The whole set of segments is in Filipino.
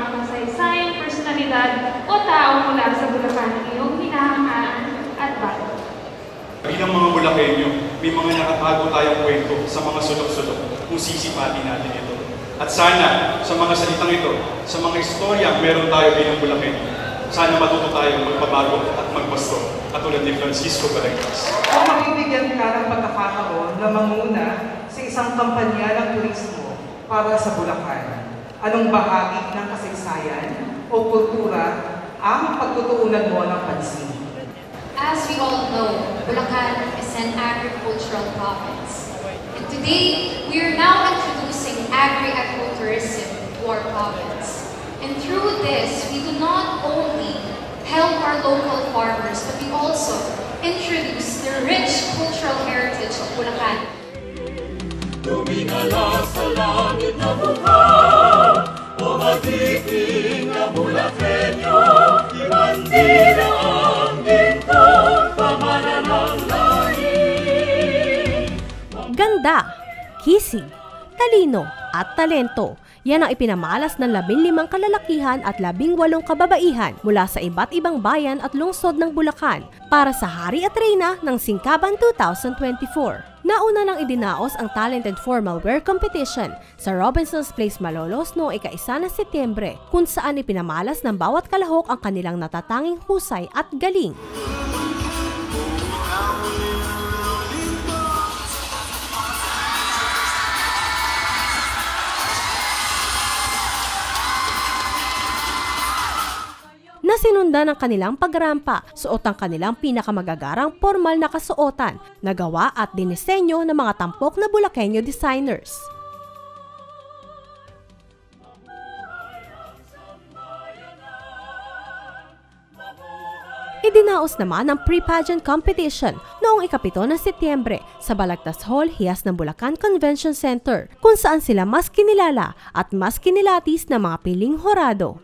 makasaysayang personalidad o tao mula sa Bulacan iyong hinahangaan at bakit? Bilang mga Bulakenyo, may mga nakatago tayong kwento sa mga sulok-sulok kung sisipatin natin ito. At sana, sa mga salitang ito, sa mga istorya meron tayo bilang Bulakenyo, sana matuto tayong magbabago at magpasto, katulad ni Francisco Balagtas. Kung mabibigyan ka ng pagkakataon na manguna sa isang kampanya ng turismo para sa Bulacan, anong bahagi ng kasaysayan o kultura ang pagtutuunan mo ng pansin? As we all know, Bulacan is an agricultural province. And today, we are now introducing agri-ecotourism to our province. And through this, we do not only help our local farmers, but we also introduce the rich cultural heritage of Bulacan. Tumingala sa langit na mukha, o magiging na Bulakenyo, ibandila ang gintong pamananang lahi. Ganda, kisig, talino at talento. Yan ang ipinamalas ng 15 kalalakihan at 18 kababaihan mula sa iba't ibang bayan at lungsod ng Bulacan para sa Hari at Reyna ng Singkaban 2024. Nauna nang idinaos ang Talented Formal Wear Competition sa Robinson's Place, Malolos noong ika-1 ng Setyembre, kung saan ipinamalas ng bawat kalahok ang kanilang natatanging husay at galing. Na sinundan ng kanilang pagrampa, suot ang kanilang pinakamagagarang formal na kasuotan na gawa at dinisenyo ng mga tampok na Bulakenyo designers. Idinaos naman ang pre-pageant competition noong ika-7 ng Setyembre sa Balagtas Hall, Hiyas ng Bulacan Convention Center, kung saan sila mas kinilala at mas kinilatis ng mga piling horado.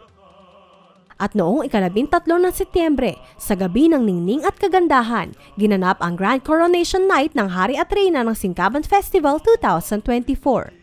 At noong ika-13 ng Setyembre, sa gabi ng ningning at kagandahan, ginanap ang Grand Coronation Night ng Hari at Reyna ng Singkaban Festival 2024.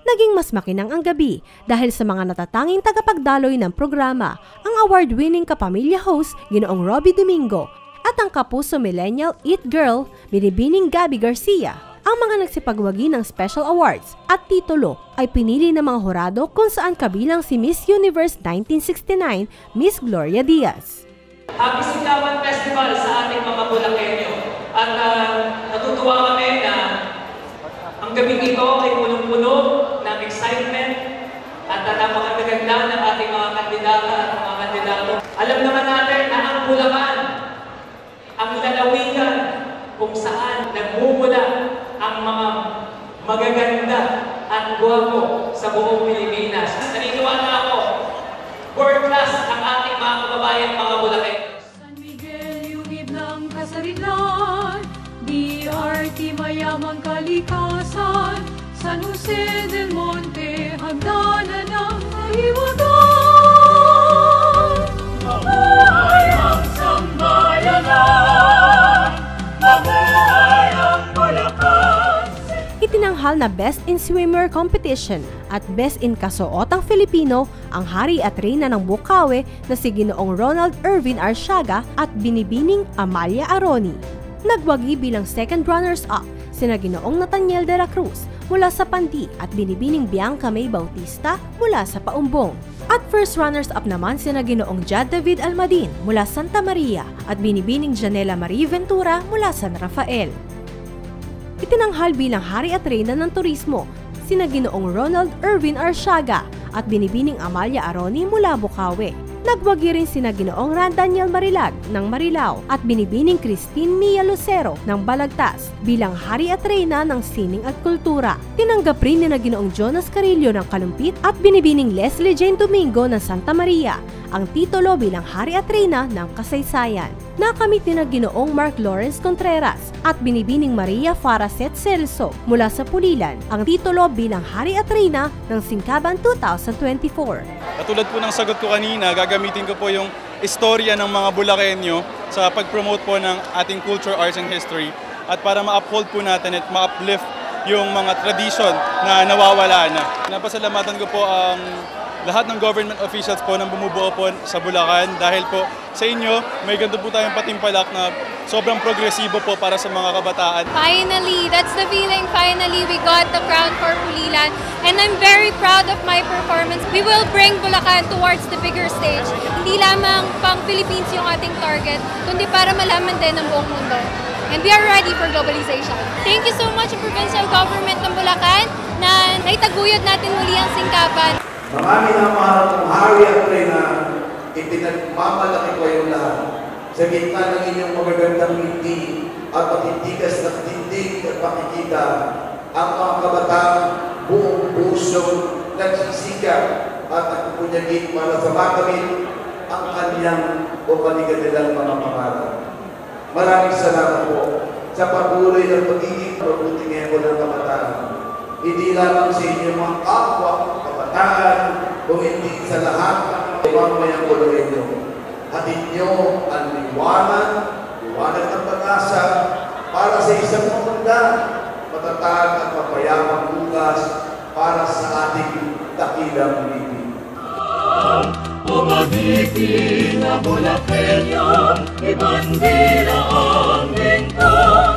Naging mas makinang ang gabi dahil sa mga natatanging tagapagdaloy ng programa, ang award-winning kapamilya host Ginoong Robbie Domingo at ang kapuso millennial It Girl, Binibining Gabby Garcia. Ang mga nagsipagwagi ng special awards at titulo ay pinili ng mga horado kung saan kabilang si Miss Universe 1969, Miss Gloria Diaz. Happy Singkaban Festival sa ating mga Bulakenyo. At natutuwa kami na ang gabing ito ay punong-puno ng excitement at napakaganda ng ating mga kandidata at mga kandidato. Alam naman natin na ang Bulacan, ang lalawigan kung saan nagmumula ang mga magaganda at guwapo sa buong Pilipinas. Naniniwala ako, world class ang ating mga kababayan, mga Bulakenyo. San Miguel, yungib ng kasarilan, BRT mayamang kalikasan, San Jose del Monte, hagdanan ng kahiwagan. Mabuhay ang sambayanan, mabuhay ang Bulacan. Itinanghal na Best in Swimwear Competition at Best in Kasuotang Filipino ang Hari at Reyna ng Bukawe na si Ginoong Ronald Irvin Arsiaga at Binibining Amalia Aroni. Nagwagi bilang second runners-up sina Ginoong Nathaniel de la Cruz mula sa Pandi at Binibining Bianca May Bautista mula sa Paumbong. At first runners-up naman sina Ginoong Jad David Almadin mula Santa Maria at Binibining Janela Marie Ventura mula San Rafael. Itinanghal bilang Hari at Reyna ng Turismo sina Ginoong Ronald Irvin Arsiaga at Binibining Amalia Aroni mula Bukawe. Nagwagi rin sina Ginoong Ran Daniel Marilag ng Marilao at Binibining Christine Mia Lucero ng Balagtas bilang Hari at Reyna ng Sining at Kultura. Tinanggap rin ni Ginoong Jonas Carillo ng Kalumpit at Binibining Leslie Jane Domingo ng Santa Maria ang titulo bilang Hari at Reyna ng Kasaysayan. Nakamit ni Ginoong Mark Lawrence Contreras at Binibining Maria Faraset Celso mula sa Pulilan ang titulo bilang Hari at Reyna ng Singkaban 2024. Katulad po ng sagot ko kanina, gagamitin ko po yung istorya ng mga Bulakenyo sa pag-promote po ng ating culture, arts, and history at para ma-uphold po natin at ma-uplift yung mga tradisyon na nawawala na. Napasalamatan ko po ang lahat ng government officials po nang bumubuo po sa Bulacan dahil po sa inyo may ganito po tayong patimpalak na sobrang progresibo po para sa mga kabataan. Finally, that's the feeling. Finally, we got the crown for Pulilan and I'm very proud of my performance. We will bring Bulacan towards the bigger stage. Hindi lamang pang Philippines yung ating target, kundi para malaman din ng buong mundo. And we are ready for globalization. Thank you so much Provincial Government ng Bulacan na naitaguyod natin muli ang singkapan. Mga minamahal kong hari at reyna, ipinagmamalaki ko yung lahat. Sa gitna ng inyong magagandang ngiti at patitigas na tindig at pakikita, ang mga kabataan buong puso nagsisikap at nagpupunyagin para sa makamit ang kanyang o kanilang mga pangarap. Maraming salamat po sa patuloy ng pagiging mabuting eko ng kabataan. Hindi lamang sa inyong mga kapwa kabataan, kung hindi sa lahat ng mamayang Bulakenyo. Hatid nyo ang liwanag ng pag-asa para sa isang maganda, matatag at mapayamang bukas para sa ating dakilang libing. Umagiti na Bulakenyo, ibandila ang lingkod,